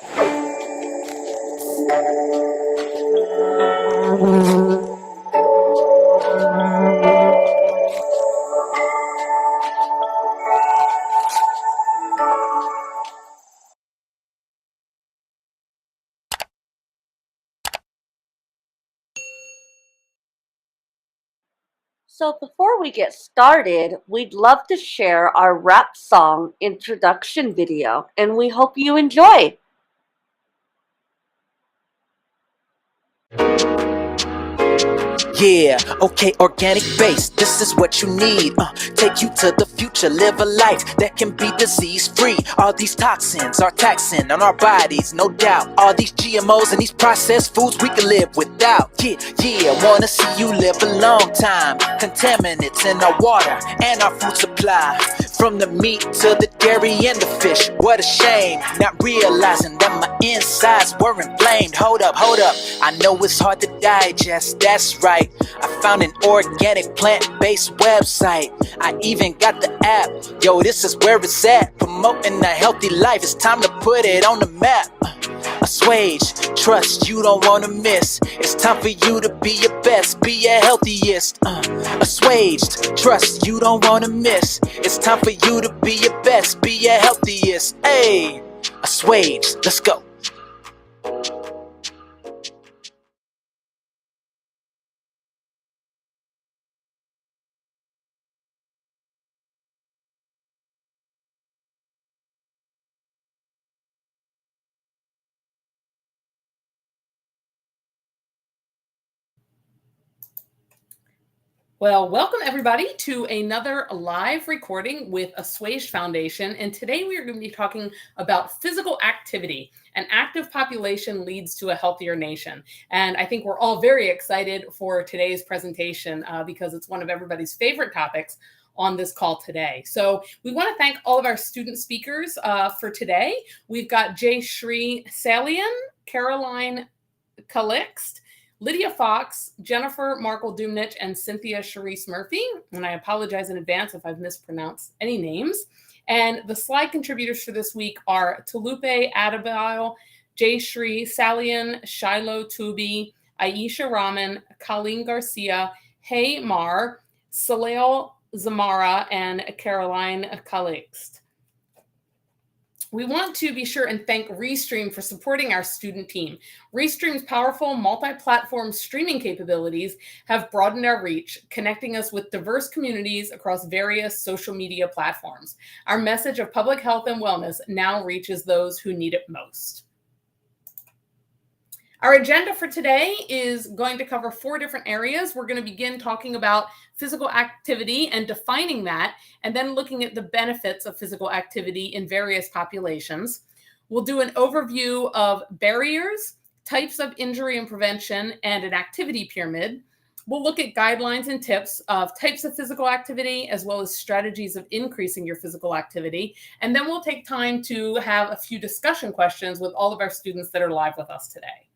So before we get started, we'd love to share our rap song introduction video, and we hope you enjoy. Yeah, okay, organic base, this is what you need. Take you to the future, live a life that can be disease-free. All these toxins are taxing on our bodies, no doubt. All these GMOs and these processed foods we can live without. Yeah, wanna see you live a long time. Contaminants in our water and our food supply. From the meat to the dairy and the fish, what a shame. Not realizing that my insides were inflamed. Hold up, I know it's hard to digest, that's right. I found an organic plant-based website. I even got the app, yo, this is where it's at. Promoting a healthy life, it's time to put it on the map. Assuaged, trust you don't wanna miss. It's time for you to be your best, be your healthiest. Assuaged, trust you don't wanna miss. It's time for you to be your best, be your healthiest. Hey, Assuaged, let's go. Well, welcome everybody to another live recording with Assuaged Foundation. And today we are going to be talking about physical activity. An active population leads to a healthier nation. And I think we're all very excited for today's presentation because it's one of everybody's favorite topics on this call today. So we want to thank all of our student speakers for today. We've got Jayashree Salian, Caroline Calixte, Lydia Fox, Jennifer Markle-Dumnich, and Cynthia Cherise Murphy. And I apologize in advance if I've mispronounced any names. And the slide contributors for this week are Tolulope, Adebile, Jayashree, Salian, Shiloh, Touby, Aysha, Rahman, Colleen, Garcia, Mar, Soleil, Zamora, and Caroline Calixte. We want to be sure and thank Restream for supporting our student team. Restream's powerful multi-platform streaming capabilities have broadened our reach, connecting us with diverse communities across various social media platforms. Our message of public health and wellness now reaches those who need it most. Our agenda for today is going to cover 4 different areas. We're going to begin talking about physical activity and defining that, and then looking at the benefits of physical activity in various populations. We'll do an overview of barriers, types of injury and prevention, and an activity pyramid. We'll look at guidelines and tips of types of physical activity, as well as strategies of increasing your physical activity. And then we'll take time to have a few discussion questions with all of our students that are live with us today.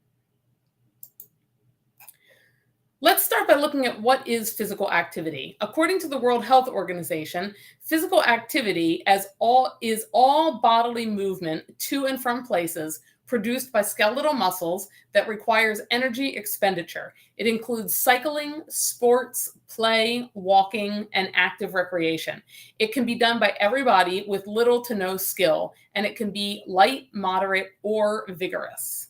Let's start by looking at what is physical activity. According to the World Health Organization, physical activity is all bodily movement to and from places produced by skeletal muscles that requires energy expenditure. It includes cycling, sports, play, walking, and active recreation. It can be done by everybody with little to no skill, and it can be light, moderate, or vigorous.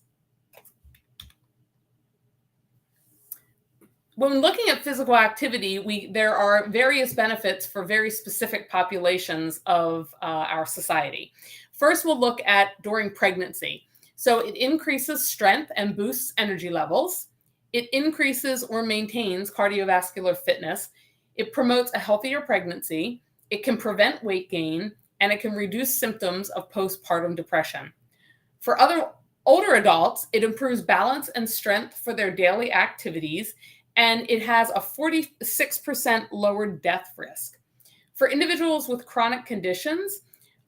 When looking at physical activity, there are various benefits for very specific populations of our society. First, we'll look at during pregnancy. So it increases strength and boosts energy levels. It increases or maintains cardiovascular fitness. It promotes a healthier pregnancy. It can prevent weight gain, and it can reduce symptoms of postpartum depression. For older adults, it improves balance and strength for their daily activities, and it has a 46% lower death risk. For individuals with chronic conditions,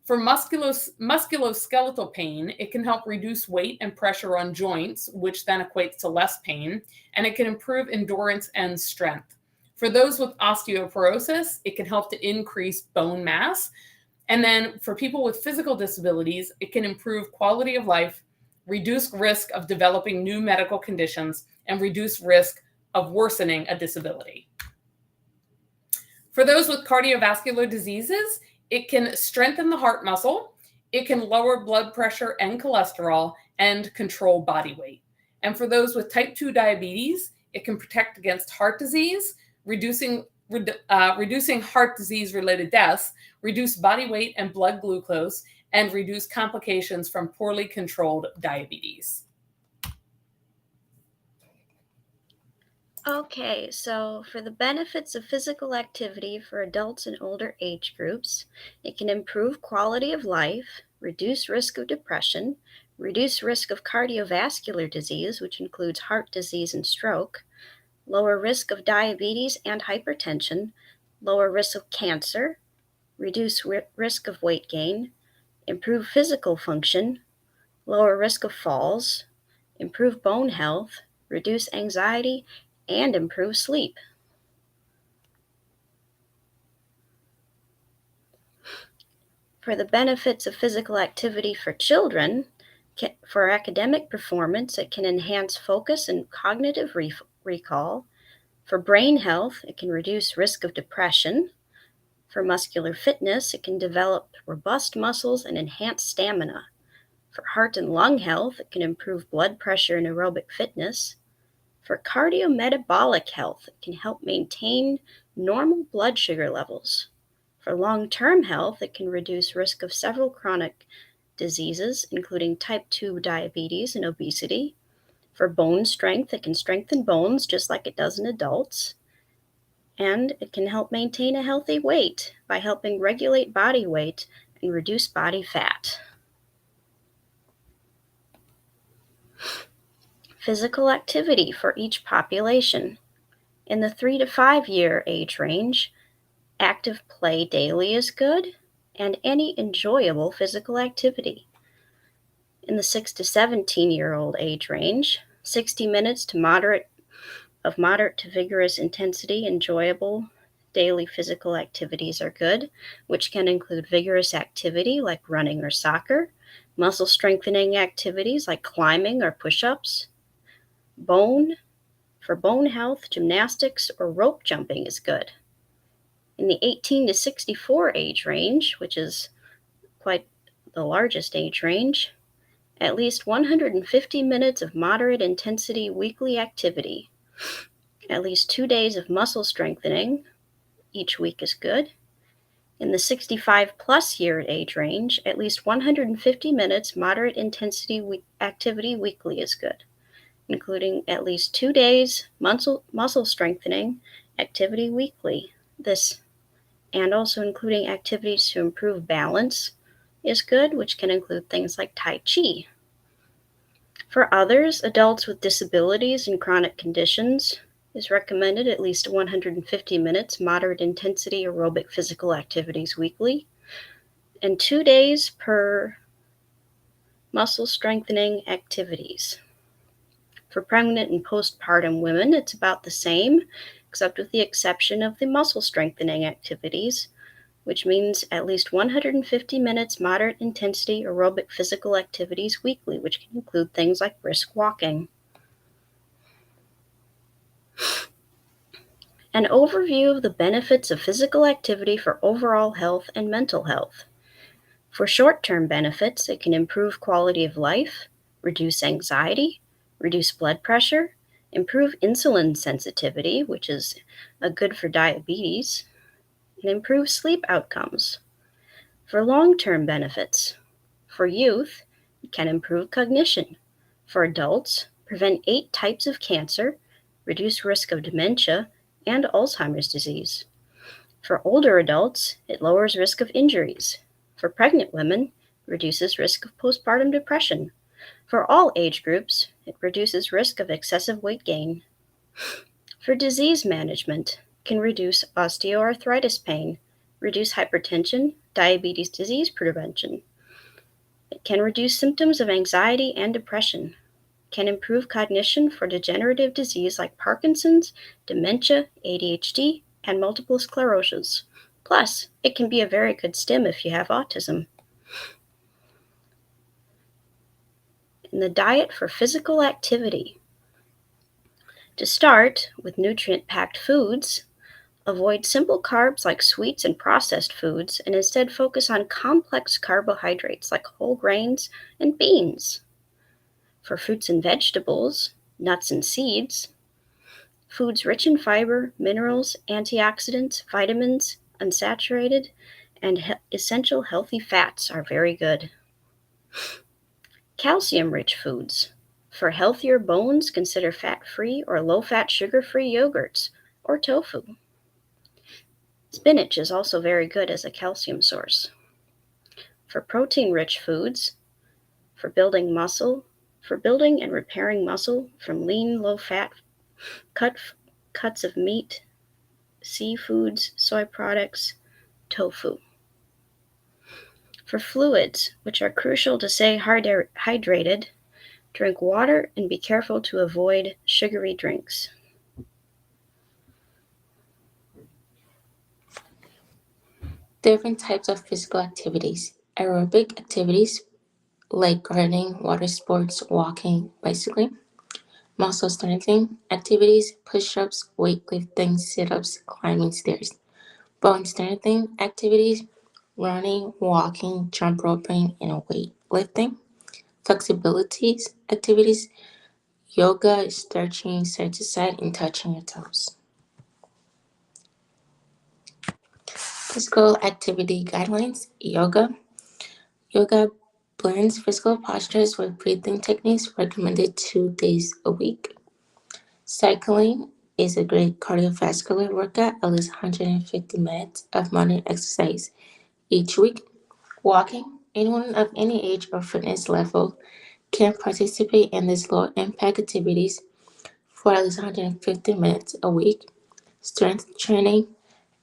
for musculoskeletal pain, it can help reduce weight and pressure on joints, which then equates to less pain, and it can improve endurance and strength. For those with osteoporosis, it can help to increase bone mass. And then for people with physical disabilities, it can improve quality of life reduce risk of developing new medical conditions, and reduce risk of worsening a disability. For those with cardiovascular diseases, it can strengthen the heart muscle, it can lower blood pressure and cholesterol, and control body weight. And for those with type 2 diabetes, it can protect against heart disease, reducing heart disease-related deaths, reduce body weight and blood glucose, and reduce complications from poorly controlled diabetes. Okay, so for the benefits of physical activity for adults and older age groups, it can improve quality of life, reduce risk of depression, reduce risk of cardiovascular disease, which includes heart disease and stroke, lower risk of diabetes and hypertension, lower risk of cancer, reduce risk of weight gain, improve physical function, lower risk of falls, improve bone health, reduce anxiety, and improve sleep. For the benefits of physical activity for children, for academic performance, it can enhance focus and cognitive recall. For brain health, it can reduce risk of depression. For muscular fitness, it can develop robust muscles and enhance stamina. For heart and lung health, it can improve blood pressure and aerobic fitness. For cardiometabolic health, it can help maintain normal blood sugar levels. For long-term health, it can reduce risk of several chronic diseases, including type 2 diabetes and obesity. For bone strength, it can strengthen bones just like it does in adults. And it can help maintain a healthy weight by helping regulate body weight and reduce body fat. Physical activity for each population. In the 3 to 5 year age range, active play daily is good, and any enjoyable physical activity. In the 6 to 17-year-old age range, 60 minutes to moderate to vigorous intensity, enjoyable daily physical activities are good, which can include vigorous activity like running or soccer, muscle strengthening activities like climbing or push-ups. For bone health, gymnastics or rope jumping is good. In the 18 to 64 age range, which is quite the largest age range, at least 150 minutes of moderate intensity weekly activity. At least 2 days of muscle strengthening each week is good. In the 65 plus year age range, at least 150 minutes moderate intensity activity weekly is good, including at least 2 days muscle strengthening activity weekly. This, and also including activities to improve balance, is good, which can include things like Tai Chi. For others, adults with disabilities and chronic conditions, is recommended at least 150 minutes moderate intensity aerobic physical activities weekly, and 2 days per muscle strengthening activities. For pregnant and postpartum women, it's about the same, except with the exception of the muscle strengthening activities, which means at least 150 minutes moderate intensity aerobic physical activities weekly, which can include things like brisk walking. An overview of the benefits of physical activity for overall health and mental health. For short-term benefits, it can improve quality of life, reduce anxiety, reduce blood pressure, improve insulin sensitivity, which is good for diabetes, and improve sleep outcomes. For long-term benefits, for youth, it can improve cognition. For adults, prevent 8 types of cancer, reduce risk of dementia, and Alzheimer's disease. For older adults, it lowers risk of injuries. For pregnant women, it reduces risk of postpartum depression. For all age groups, it reduces risk of excessive weight gain. For disease management, it can reduce osteoarthritis pain, reduce hypertension, diabetes disease prevention. It can reduce symptoms of anxiety and depression. Can improve cognition for degenerative disease like Parkinson's, dementia, ADHD, and multiple sclerosis. Plus, it can be a very good stim if you have autism. in the diet for physical activity. To start with nutrient-packed foods, avoid simple carbs like sweets and processed foods and instead focus on complex carbohydrates like whole grains and beans. For fruits and vegetables, nuts and seeds, foods rich in fiber, minerals, antioxidants, vitamins, unsaturated, and essential healthy fats are very good. Calcium-rich foods. For healthier bones, consider fat-free or low-fat sugar-free yogurts or tofu. Spinach is also very good as a calcium source. For protein-rich foods, for building and repairing muscle from lean, low-fat cuts of meat, seafoods, soy products, tofu. For fluids, which are crucial to stay hydrated, drink water and be careful to avoid sugary drinks. Different types of physical activities. Aerobic activities like gardening, water sports, walking, bicycling. Muscle strengthening activities, push-ups, weightlifting, sit-ups, climbing stairs. Bone strengthening activities, running, walking, jump roping, and weightlifting. Flexibility activities, yoga, stretching side to side, and touching your toes. Physical activity guidelines, yoga. Yoga blends physical postures with breathing techniques, recommended 2 days a week. Cycling is a great cardiovascular workout, at least 150 minutes of moderate exercise each week. Walking, anyone of any age or fitness level can participate in these low impact activities for at least 150 minutes a week. Strength training,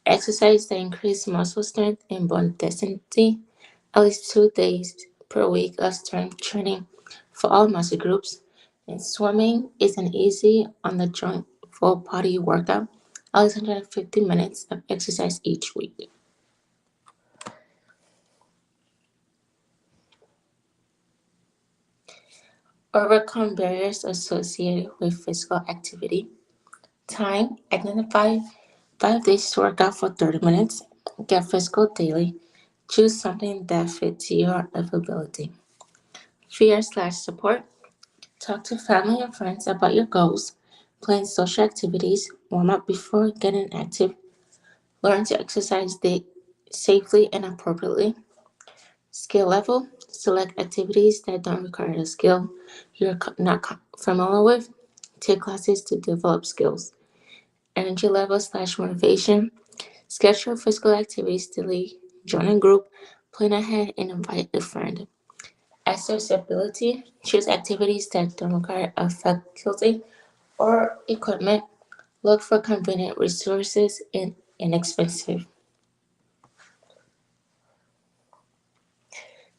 exercise that increase muscle strength and bone density, at least 2 days per week of strength training for all muscle groups. And swimming is an easy on the joint full body workout, at least 150 minutes of exercise each week. Overcome barriers associated with physical activity. Time, identify 5 days to work out for 30 minutes. Get physical daily. Choose something that fits your availability. Fear/support. Talk to family and friends about your goals. Plan social activities. Warm up before getting active. Learn to exercise safely and appropriately. Skill level. Select activities that don't require a skill you're not familiar with. Take classes to develop skills. Energy level/motivation. Schedule physical activities daily. Join a group. Plan ahead and invite a friend. Accessibility. Choose activities that don't require a faculty or equipment. Look for convenient resources and inexpensive.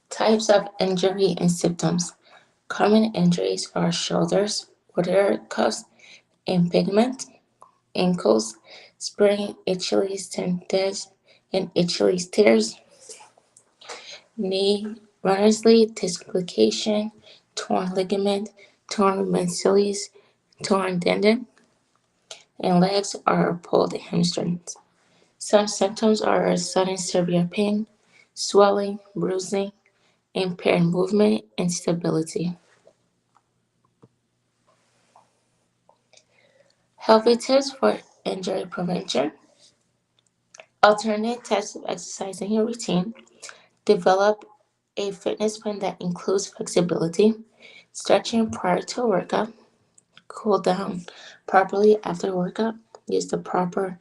Types of injury and symptoms. Common injuries are shoulders, rotator cuffs, impingement, ankles, sprain, Achilles tendons, and Achilles tears, knee, runner's leg, dislocation, torn ligament, torn meniscus, torn tendon, and legs are pulled hamstrings. Some symptoms are sudden severe pain, swelling, bruising, impaired movement, and stability. Healthy tips for injury prevention. Alternate types of exercise in your routine. Develop a fitness plan that includes flexibility, stretching prior to a workout, cool down properly after workout, use the proper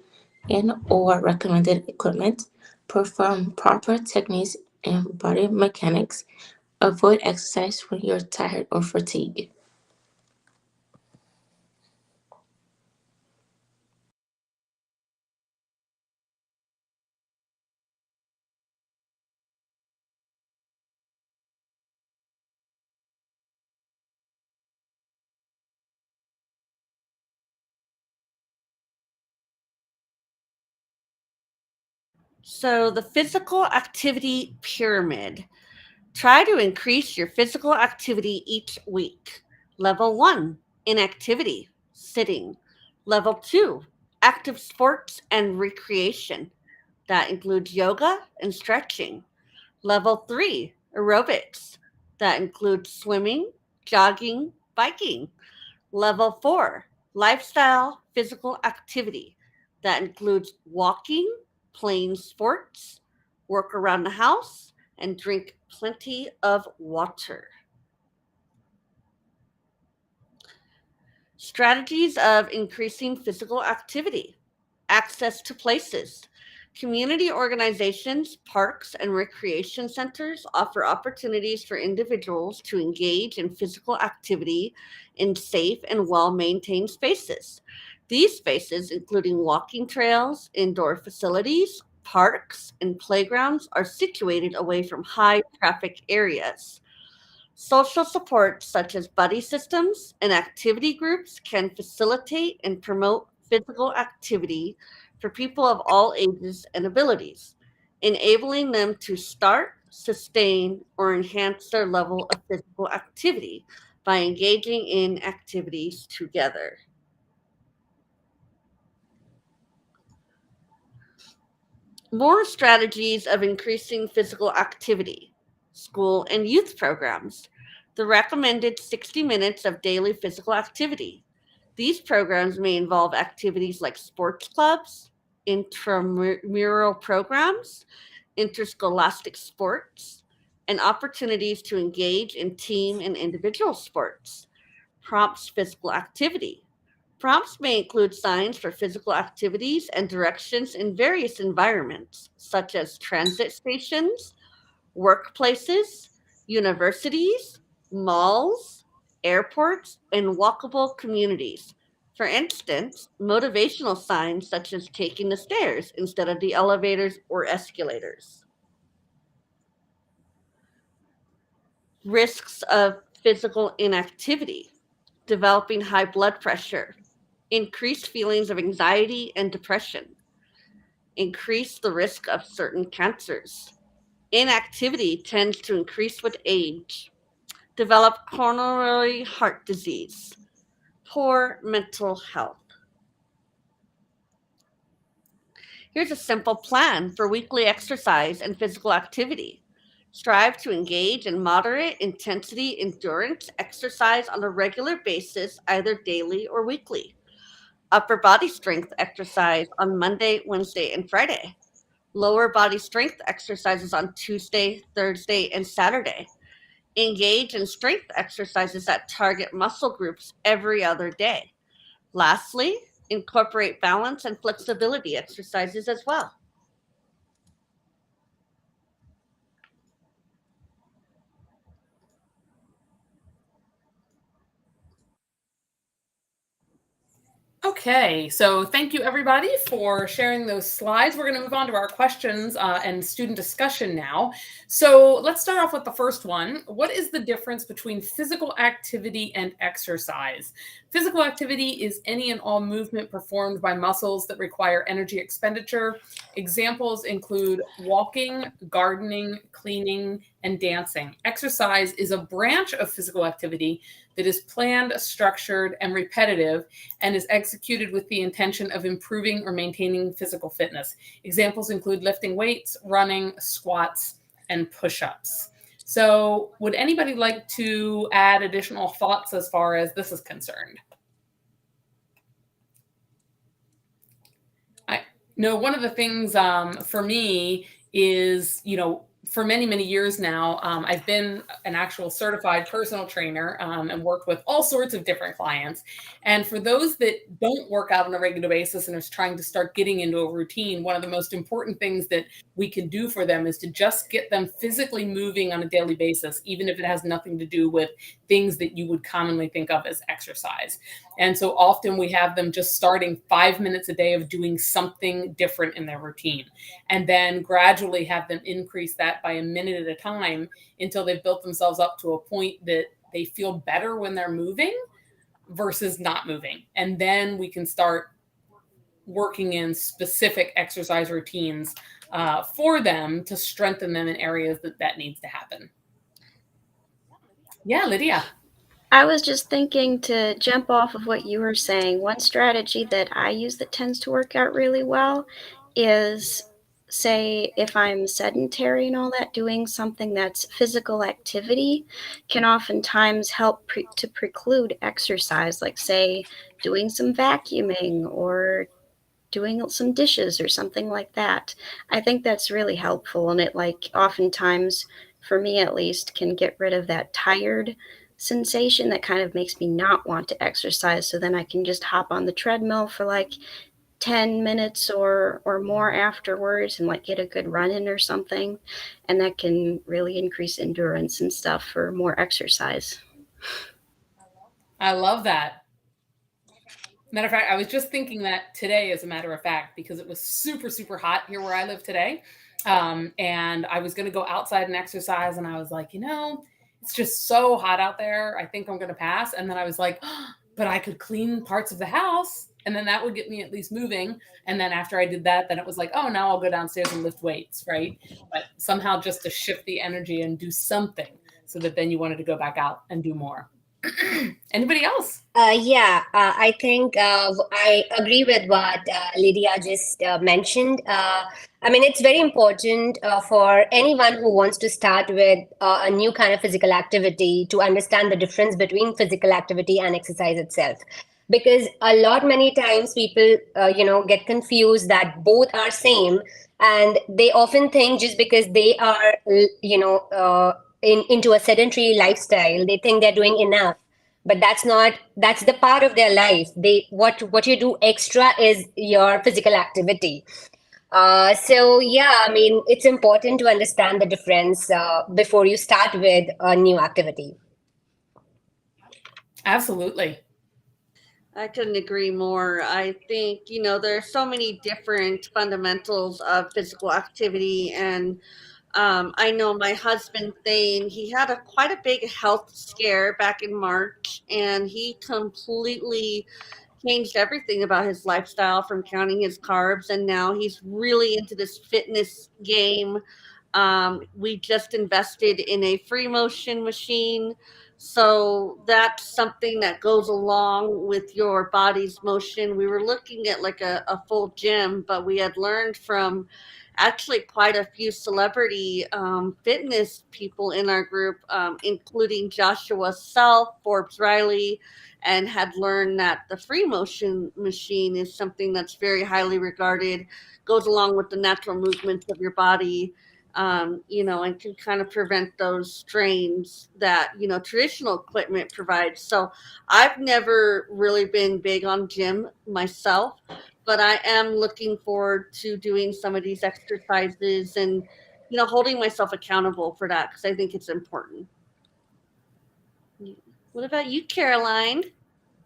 and or recommended equipment, perform proper techniques and body mechanics, avoid exercise when you're tired or fatigued. So the physical activity pyramid. Try to increase your physical activity each week. Level 1, inactivity, sitting. Level 2, active sports and recreation. That includes yoga and stretching. Level 3, aerobics. That includes swimming, jogging, biking. Level 4, lifestyle physical activity. That includes walking, playing sports, work around the house, and drink plenty of water. Strategies of increasing physical activity. Access to places. Community organizations, parks, and recreation centers offer opportunities for individuals to engage in physical activity in safe and well maintained spaces. These spaces, including walking trails, indoor facilities, parks, and playgrounds, are situated away from high traffic areas. Social support, such as buddy systems and activity groups, can facilitate and promote physical activity for people of all ages and abilities, enabling them to start, sustain, or enhance their level of physical activity by engaging in activities together. More strategies of increasing physical activity, school and youth programs. The recommended 60 minutes of daily physical activity. These programs may involve activities like sports clubs, intramural programs, interscholastic sports, and opportunities to engage in team and individual sports. Prompts physical activity. Prompts may include signs for physical activities and directions in various environments, such as transit stations, workplaces, universities, malls, airports, and walkable communities. For instance, motivational signs such as taking the stairs instead of the elevators or escalators. Risks of physical inactivity, developing high blood pressure, increased feelings of anxiety and depression, increase the risk of certain cancers. Inactivity tends to increase with age, develop coronary heart disease, poor mental health. Here's a simple plan for weekly exercise and physical activity. Strive to engage in moderate intensity endurance exercise on a regular basis, either daily or weekly. Upper body strength exercise on Monday, Wednesday, and Friday. Lower body strength exercises on Tuesday, Thursday, and Saturday. Engage in strength exercises that target muscle groups every other day. Lastly, incorporate balance and flexibility exercises as well. Okay, so thank you everybody for sharing those slides. We're going to move on to our questions and student discussion now. So let's start off with the first one. What is the difference between physical activity and exercise? Physical activity is any and all movement performed by muscles that require energy expenditure. Examples include walking, gardening, cleaning, and dancing. Exercise is a branch of physical activity that is planned, structured, and repetitive, and is executed with the intention of improving or maintaining physical fitness. Examples include lifting weights, running, squats, and push-ups. So would anybody like to add additional thoughts as far as this is concerned? I know one of the things for me is, for many, many years now, I've been an actual certified personal trainer and worked with all sorts of different clients. And for those that don't work out on a regular basis and are trying to start getting into a routine, one of the most important things that we can do for them is to just get them physically moving on a daily basis, even if it has nothing to do with things that you would commonly think of as exercise. And so often we have them just starting 5 minutes a day of doing something different in their routine, and then gradually have them increase that by a minute at a time until they've built themselves up to a point that they feel better when they're moving versus not moving. And then we can start working in specific exercise routines for them to strengthen them in areas that needs to happen. Yeah, Lydia. I was just thinking to jump off of what you were saying. One strategy that I use that tends to work out really well is, say, if I'm sedentary and all that, doing something that's physical activity can oftentimes help to preclude exercise, like, say, doing some vacuuming or doing some dishes or something like that. I think that's really helpful, and it, like, oftentimes, for me at least, can get rid of that tired sensation that kind of makes me not want to exercise. So then I can just hop on the treadmill for like 10 minutes or more afterwards and like get a good run in or something, and that can really increase endurance and stuff for more exercise. I love that. Matter of fact, I was just thinking that today, as a matter of fact, because it was super, super hot here where I live today. And I was going to go outside and exercise. And I was like, it's just so hot out there. I think I'm going to pass. And then I was like, oh, but I could clean parts of the house. And then that would get me at least moving. And then after I did that, then it was like, oh, now I'll go downstairs and lift weights, right? But somehow just to shift the energy and do something so that then you wanted to go back out and do more. Anybody else? I think I agree with what Lydia just mentioned. I mean, it's very important for anyone who wants to start with a new kind of physical activity to understand the difference between physical activity and exercise itself. Because many times people, get confused that both are same, and they often think just because they are, into a sedentary lifestyle, they think they're doing enough, but that's the part of their life. What you do extra is your physical activity. So yeah, I mean, it's important to understand the difference before you start with a new activity. Absolutely. I couldn't agree more. I think, there are so many different fundamentals of physical activity. And I know my husband Thane, he had quite a big health scare back in March, and he completely changed everything about his lifestyle from counting his carbs. And now he's really into this fitness game. We just invested in a free motion machine. So that's something that goes along with your body's motion. We were looking at like a full gym, but we had learned from actually quite a few celebrity fitness people in our group, including Joshua Self, Forbes Riley, and had learned that the free motion machine is something that's very highly regarded, goes along with the natural movements of your body, and can kind of prevent those strains that, traditional equipment provides. So I've never really been big on gym myself, but I am looking forward to doing some of these exercises and, holding myself accountable for that because I think it's important. What about you, Caroline?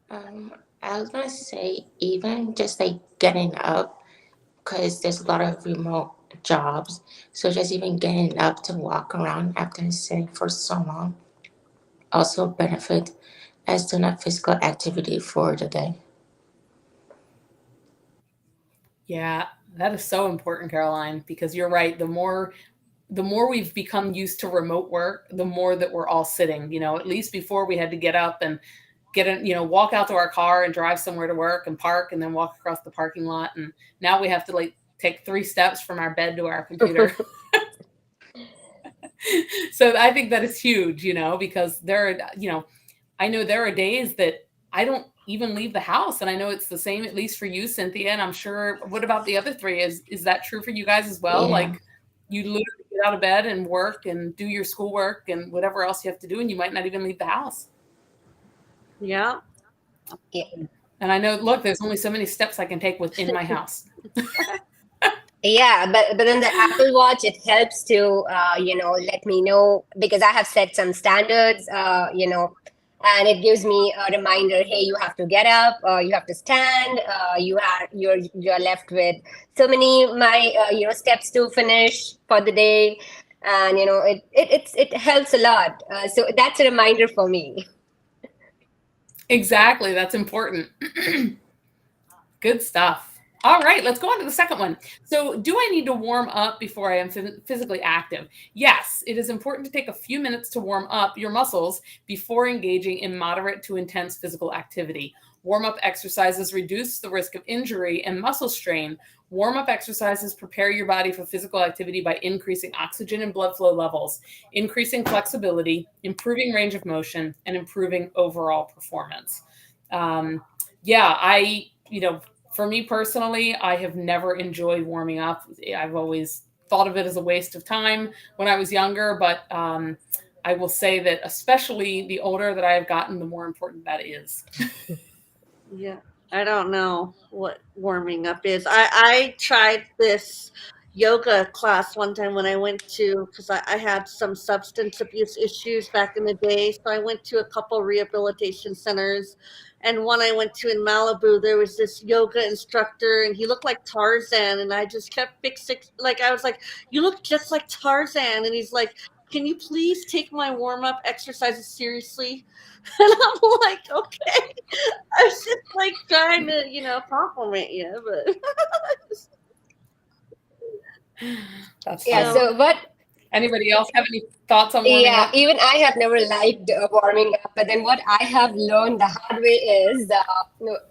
I was gonna say even just like getting up, because there's a lot of remote jobs. So just even getting up to walk around after sitting for so long also benefit as doing a physical activity for the day. Yeah, that is so important, Caroline, because you're right. The more we've become used to remote work, the more that we're all sitting. At least before we had to get up and walk out to our car and drive somewhere to work and park and then walk across the parking lot. And now we have to like take 3 steps from our bed to our computer. So I think that is huge, because I know there are days that I don't even leave the house. And I know it's the same, at least for you, Cynthia. And I'm sure, what about the other 3? Is that true for you guys as well? Yeah. Like you literally get out of bed and work and do your schoolwork and whatever else you have to do, and you might not even leave the house. Yeah. Yeah. And I know, look, there's only so many steps I can take within my house. Yeah, but then the Apple Watch, it helps to let me know, because I have set some standards, and it gives me a reminder. Hey, you have to get up, you have to stand. You're left with so many steps to finish for the day, and it helps a lot. So that's a reminder for me. Exactly. That's important. Good stuff. All right, let's go on to the second one. So, do I need to warm up before I am physically active? Yes, it is important to take a few minutes to warm up your muscles before engaging in moderate to intense physical activity. Warm-up exercises reduce the risk of injury and muscle strain. Warm-up exercises prepare your body for physical activity by increasing oxygen and blood flow levels, increasing flexibility, improving range of motion, and improving overall performance. For me personally, I have never enjoyed warming up. I've always thought of it as a waste of time when I was younger, but I will say that especially the older that I have gotten, the more important that is. Yeah, I don't know what warming up is. I tried this yoga class one time when I went to, because I had some substance abuse issues back in the day. So I went to a couple rehabilitation centers. And one I went to in Malibu, there was this yoga instructor, and he looked like Tarzan. And I just kept fixing, like, I was like, "You look just like Tarzan." And he's like, "Can you please take my warm up exercises seriously?" And I'm like, "Okay." I was just like trying to, compliment you, but That's Yeah. fun. So what? Anybody else have any thoughts on warming Yeah, up? even I have never liked warming up, but then what I have learned the hard way is,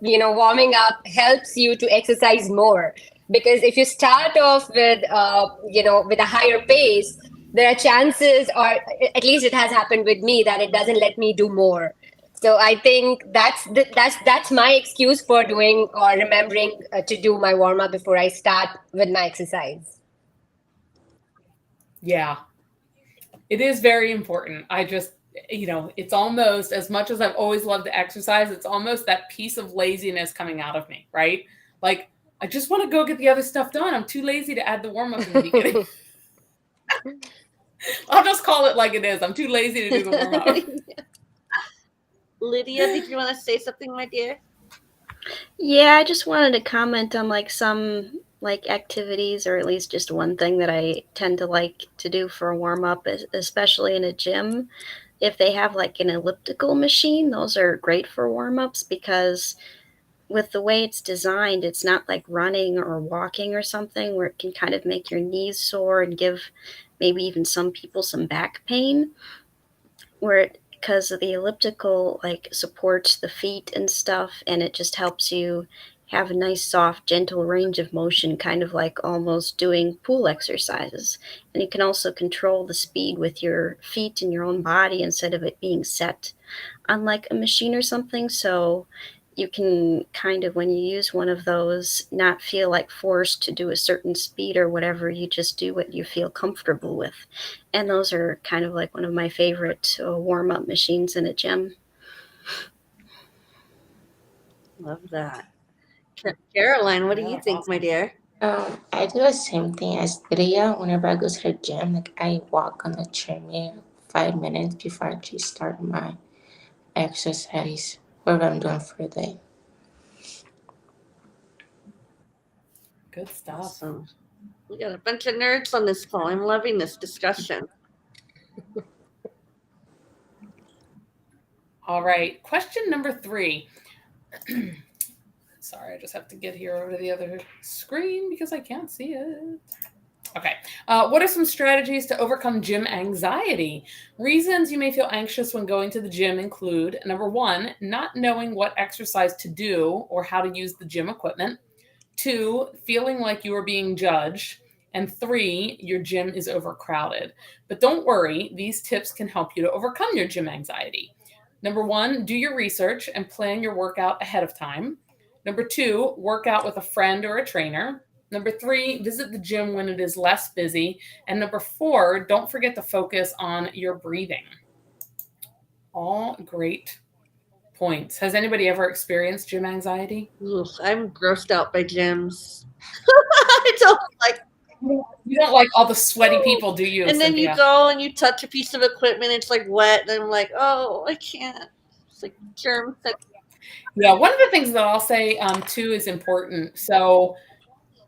warming up helps you to exercise more. Because if you start off with, with a higher pace, there are chances, or at least it has happened with me, that it doesn't let me do more. So I think that's my excuse for doing or remembering to do my warm up before I start with my exercise. Yeah, it is very important. It's almost, as much as I've always loved to exercise, it's almost that piece of laziness coming out of me, right? Like, I just want to go get the other stuff done. I'm too lazy to add the warm up in the beginning. I'll just call it like it is. I'm too lazy to do the warm up. Lydia, did you want to say something, my dear? Yeah, I just wanted to comment on like some like activities, or at least just one thing that I tend to like to do for a warm up, especially in a gym. If they have like an elliptical machine, those are great for warm ups because with the way it's designed, it's not like running or walking or something where it can kind of make your knees sore and give maybe even some people some back pain. Where because the elliptical like supports the feet and stuff, and it just helps you have a nice soft gentle range of motion, kind of like almost doing pool exercises. And you can also control the speed with your feet and your own body instead of it being set on like a machine or something. So you can kind of, when you use one of those, not feel like forced to do a certain speed or whatever. You just do what you feel comfortable with. And those are kind of like one of my favorite warm up machines in a gym. Love that. Caroline, what do you think, my dear? I do the same thing as Lydia. Whenever I go to the gym, like I walk on the treadmill 5 minutes before I actually start my exercise, whatever I'm doing for the day. Good stuff. Awesome. We got a bunch of nerds on this call. I'm loving this discussion. All right. Question number 3. Sorry, I just have to get here over to the other screen because I can't see it. Okay. What are some strategies to overcome gym anxiety? Reasons you may feel anxious when going to the gym include, number 1, not knowing what exercise to do or how to use the gym equipment. 2, feeling like you are being judged. And 3, your gym is overcrowded. But don't worry, these tips can help you to overcome your gym anxiety. Number 1, do your research and plan your workout ahead of time. Number 2, work out with a friend or a trainer. Number 3, visit the gym when it is less busy. And number 4, don't forget to focus on your breathing. All great points. Has anybody ever experienced gym anxiety? Ugh, I'm grossed out by gyms. I don't like. You don't like all the sweaty people, do you, And then Cynthia? you go and you touch a piece of equipment, it's like wet, and I'm like, oh, I can't. It's like germs. Yeah, one of the things that I'll say too is important. So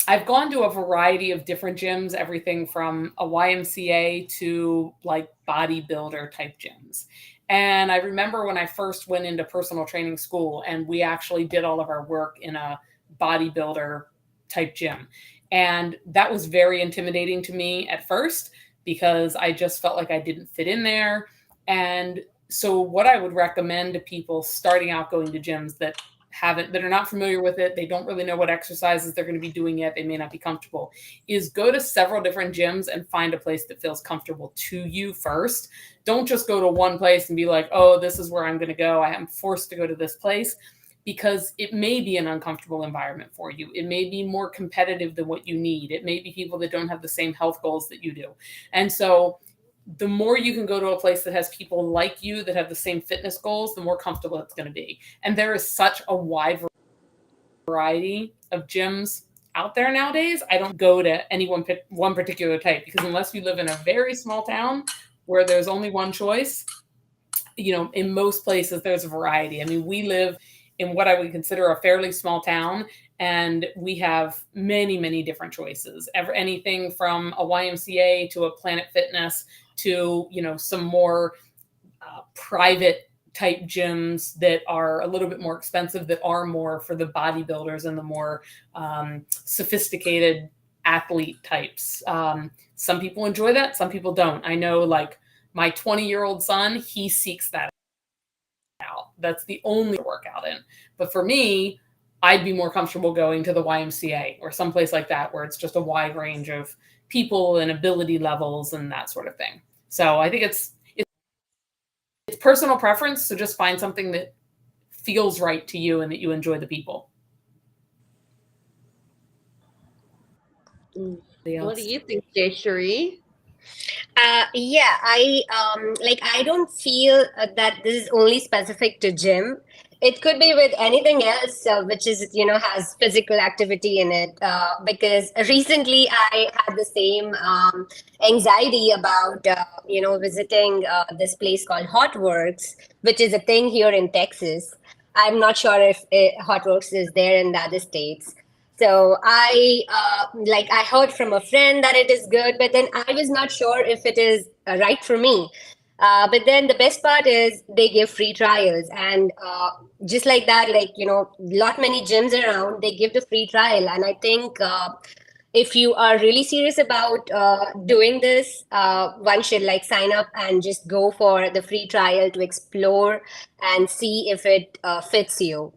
I've gone to a variety of different gyms, everything from a YMCA to like bodybuilder type gyms. And I remember when I first went into personal training school and we actually did all of our work in a bodybuilder type gym. And that was very intimidating to me at first because I just felt like I didn't fit in there. And so what I would recommend to people starting out going to gyms that are not familiar with it, they don't really know what exercises they're going to be doing yet, they may not be comfortable, is go to several different gyms and find a place that feels comfortable to you first. Don't just go to one place and be like, oh, this is where I'm going to go. I am forced to go to this place, because it may be an uncomfortable environment for you. It may be more competitive than what you need. It may be people that don't have the same health goals that you do. And so the more you can go to a place that has people like you that have the same fitness goals, the more comfortable it's going to be. And there is such a wide variety of gyms out there nowadays. I don't go to any one particular type, because unless you live in a very small town where there's only one choice, in most places there's a variety. I mean, we live in what I would consider a fairly small town, and we have many, many different choices. Anything from a YMCA to a Planet Fitness to, some more private type gyms that are a little bit more expensive, that are more for the bodybuilders and the more sophisticated athlete types. Some people enjoy that, some people don't. I know, like, my 20-year-old son, he seeks that out. That's the only workout in. But for me, I'd be more comfortable going to the YMCA or someplace like that, where it's just a wide range of people and ability levels and that sort of thing. So I think it's personal preference. So just find something that feels right to you and that you enjoy the people. What do you think, Jayashree? I don't feel that this is only specific to gym. It could be with anything else, which is, has physical activity in it. Because recently I had the same anxiety about, visiting this place called Hotworks, which is a thing here in Texas. I'm not sure if Hotworks is there in the other states. So I heard from a friend that it is good, but then I was not sure if it is right for me. But then the best part is they give free trials, and just like that, lot many gyms around, they give the free trial. And I think if you are really serious about doing this, one should sign up and just go for the free trial to explore and see if it fits you,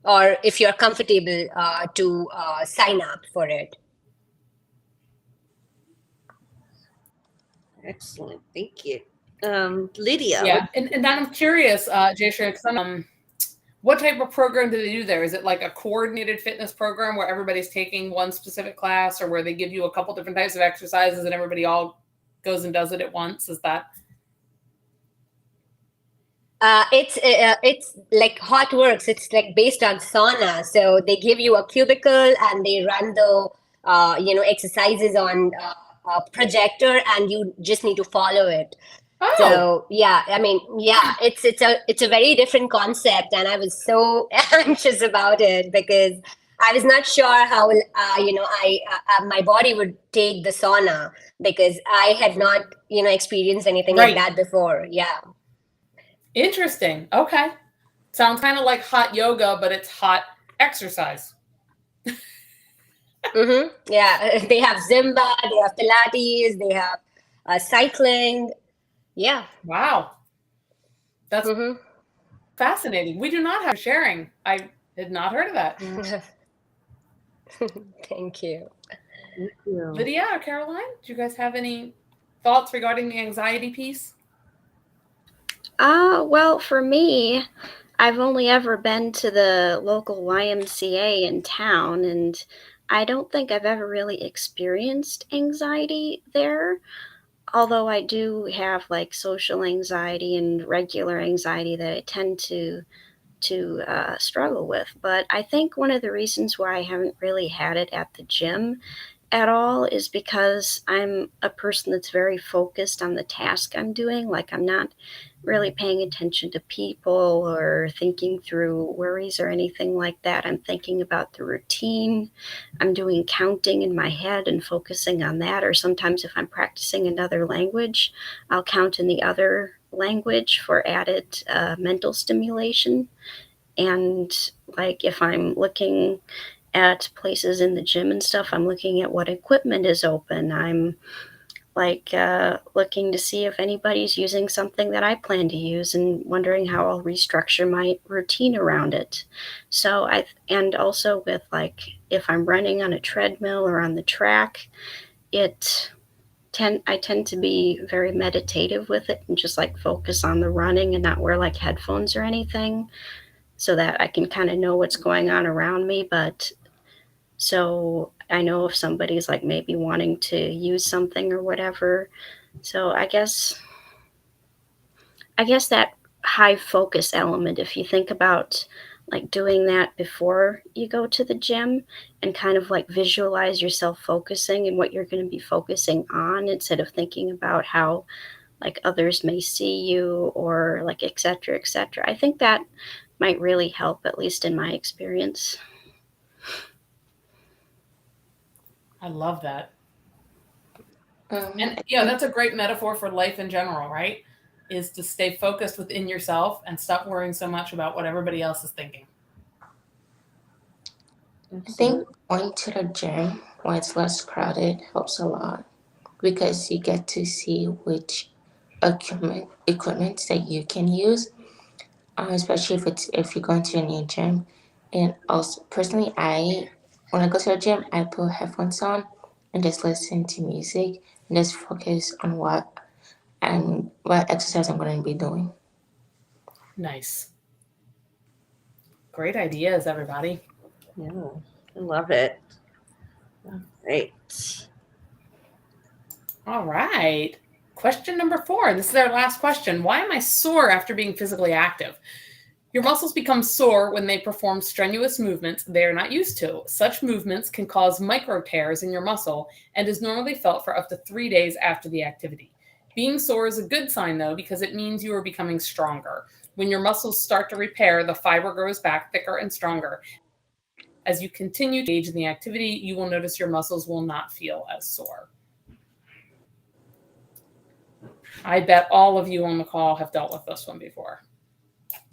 or if you're comfortable to sign up for it. Excellent. Thank you. Lydia. Yeah. And then I'm curious, Jayashree, what type of program do they do there? Is it like a coordinated fitness program where everybody's taking one specific class, or where they give you a couple different types of exercises and everybody all goes and does it at once? Is that? It's like Hotworks. It's based on sauna. So they give you a cubicle and they run the exercises on a projector, and you just need to follow it. Oh. So it's a very different concept, and I was so anxious about it because I was not sure how my body would take the sauna, because I had not experienced anything like that before. Yeah. Interesting. Okay. Sounds kind of like hot yoga, but it's hot exercise. Mm-hmm. Yeah. They have Zumba, they have Pilates, they have cycling. Yeah. Wow. That's fascinating. We do not have sharing. I had not heard of that. Thank you. Lydia or Caroline, do you guys have any thoughts regarding the anxiety piece? Well, for me, I've only ever been to the local YMCA in town, and I don't think I've ever really experienced anxiety there. Although I do have social anxiety and regular anxiety that I tend to struggle with. But I think one of the reasons why I haven't really had it at the gym at all is because I'm a person that's very focused on the task I'm doing. I'm not really paying attention to people or thinking through worries or anything like that. I'm thinking about the routine. I'm doing counting in my head and focusing on that. Or sometimes if I'm practicing another language, I'll count in the other language for added mental stimulation. And if I'm looking at places in the gym and stuff, I'm looking at what equipment is open. I'm like looking to see if anybody's using something that I plan to use and wondering how I'll restructure my routine around it. So and also with like if I'm running on a treadmill or on the track, I tend to be very meditative with it and just like focus on the running and not wear like headphones or anything so that I can kind of know what's going on around me. But so I know if somebody's like maybe wanting to use something or whatever. So I guess that high focus element, if you think about like doing that before you go to the gym and kind of like visualize yourself focusing and what you're going to be focusing on instead of thinking about how like others may see you or like et cetera, et cetera. I think that might really help, at least in my experience. I love that. I And yeah, that's a great metaphor for life in general, right? Is to stay focused within yourself and stop worrying so much about what everybody else is thinking. think going to the gym when it's less crowded helps a lot because you get to see which equipment that you can use, especially if you're going to a new gym. And also, personally, when I go to a gym, I put headphones on and just listen to music and just focus on what exercise I'm going to be doing. Nice. Great ideas, everybody. Yeah, I love it. Great. All right. Question number 4. This is our last question. Why am I sore after being physically active? Your muscles become sore when they perform strenuous movements they are not used to. Such movements can cause micro tears in your muscle and is normally felt for up to 3 days after the activity. Being sore is a good sign, though, because it means you are becoming stronger. When your muscles start to repair, the fiber grows back thicker and stronger. As you continue to engage in the activity, you will notice your muscles will not feel as sore. I bet all of you on the call have dealt with this one before.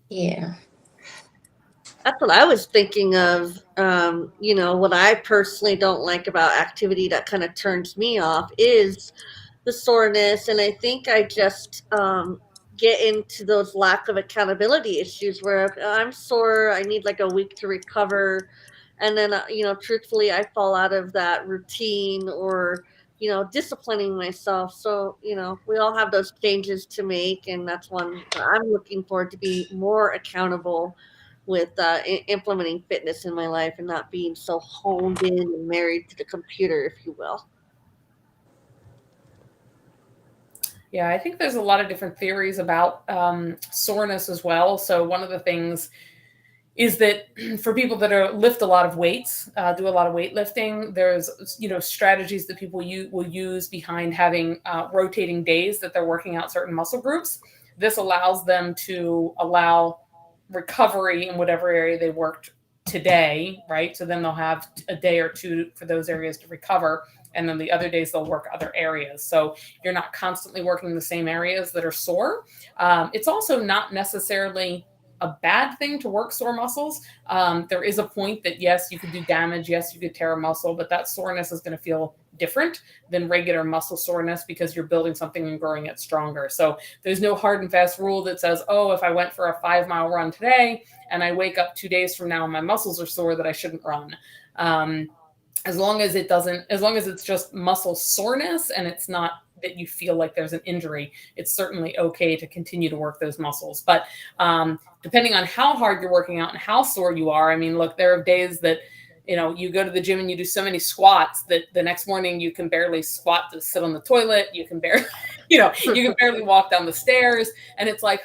Yeah. That's what I was thinking of. What I personally don't like about activity that kind of turns me off is the soreness. And I think I just get into those lack of accountability issues where if I'm sore, I need like a week to recover. And then, truthfully, I fall out of that routine or, disciplining myself. So, we all have those changes to make. And that's one I'm looking forward to be more accountable with implementing fitness in my life and not being so honed in and married to the computer, if you will. Yeah, I think there's a lot of different theories about soreness as well. So one of the things is that for people that lift a lot of weights, do a lot of weightlifting, there's strategies that people will use behind having rotating days that they're working out certain muscle groups. This allows them to allow recovery in whatever area they worked today, right? So then they'll have a day or two for those areas to recover. And then the other days they'll work other areas. So you're not constantly working the same areas that are sore. It's also not necessarily a bad thing to work sore muscles. There is a point that, yes, you could do damage. Yes, you could tear a muscle, but that soreness is going to feel different than regular muscle soreness because you're building something and growing it stronger. So there's no hard and fast rule that says, oh, if I went for a 5-mile run today and I wake up 2 days from now and my muscles are sore, that I shouldn't run. As long as it's just muscle soreness and it's not that you feel like there's an injury, it's certainly okay to continue to work those muscles. But depending on how hard you're working out and how sore you are, I mean, look, there are days that, you go to the gym and you do so many squats that the next morning you can barely squat to sit on the toilet. You can barely, you can barely walk down the stairs. And it's like,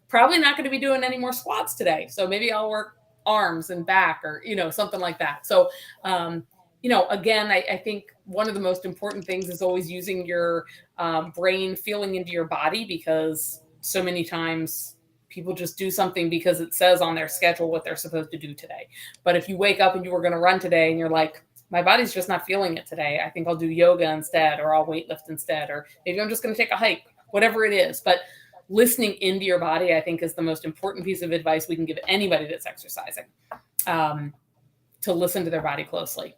probably not going to be doing any more squats today. So maybe I'll work arms and back or, something like that. So, again, I think one of the most important things is always using your brain, feeling into your body, because so many times people just do something because it says on their schedule what they're supposed to do today. But if you wake up and you were going to run today and you're like, my body's just not feeling it today, I think I'll do yoga instead, or I'll weightlift instead, or maybe I'm just going to take a hike, whatever it is. But listening into your body, I think, is the most important piece of advice we can give anybody that's exercising. to listen to their body closely.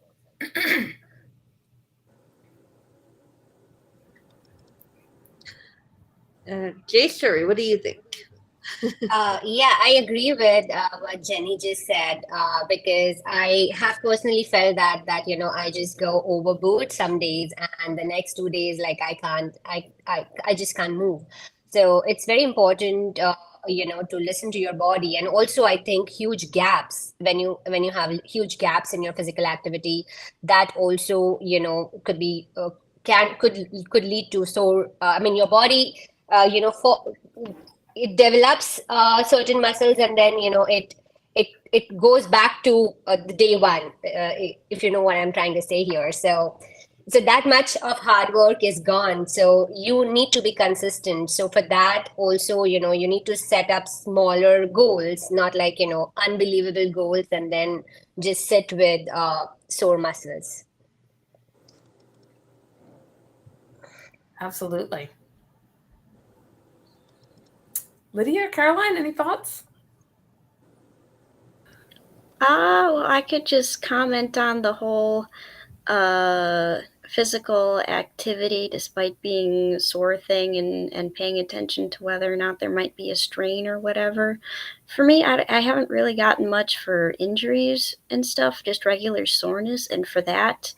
Jayashree, what do you think? Yeah, I agree with what Jenny just said because I have personally felt that I just go overboard some days, and the next 2 days like I just can't move. So it's very important to listen to your body, and also I think huge gaps when you have huge gaps in your physical activity, that also could be can could lead to sore. I mean, your body for it develops certain muscles, and then it goes back to the day one, if you know what I'm trying to say here. So that much of hard work is gone, so you need to be consistent. So for that also, you need to set up smaller goals, not like unbelievable goals, and then just sit with sore muscles. Absolutely. Lydia, Caroline, any thoughts? Well, I could just comment on the whole physical activity despite being a sore thing, and paying attention to whether or not there might be a strain or whatever. For me, I haven't really gotten much for injuries and stuff, just regular soreness, and for that,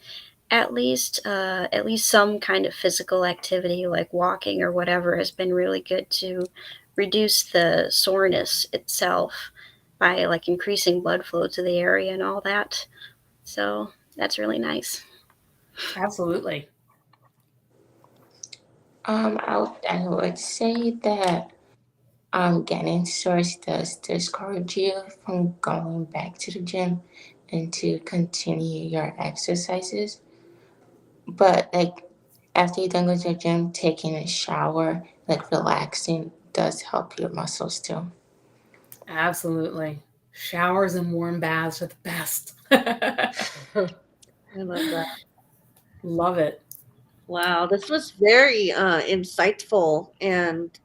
at least some kind of physical activity like walking or whatever has been really good to reduce the soreness itself by like increasing blood flow to the area and all that. So that's really nice. Absolutely. I would say that getting source does discourage you from going back to the gym and to continue your exercises. But like after you done go to the gym, taking a shower, like relaxing, does help your muscles too. Absolutely. Showers and warm baths are the best. I love that. Love it. Wow, this was very insightful and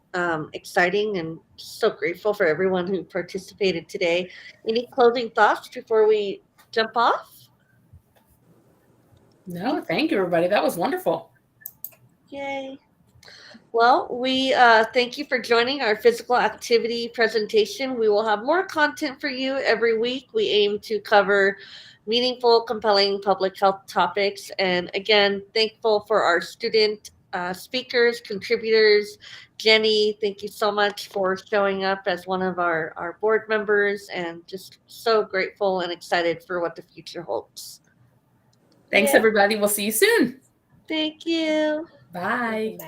exciting, and so grateful for everyone who participated today. Any closing thoughts before we jump off? No, thank you, everybody. That was wonderful. Yay. Well, we thank you for joining our physical activity presentation. We will have more content for you every week. We aim to cover meaningful, compelling public health topics. And again, thankful for our student speakers, contributors. Jenny, thank you so much for showing up as one of our board members, and just so grateful and excited for what the future holds. Thanks, Yeah. everybody. We'll see you soon. Thank you. Bye. Bye.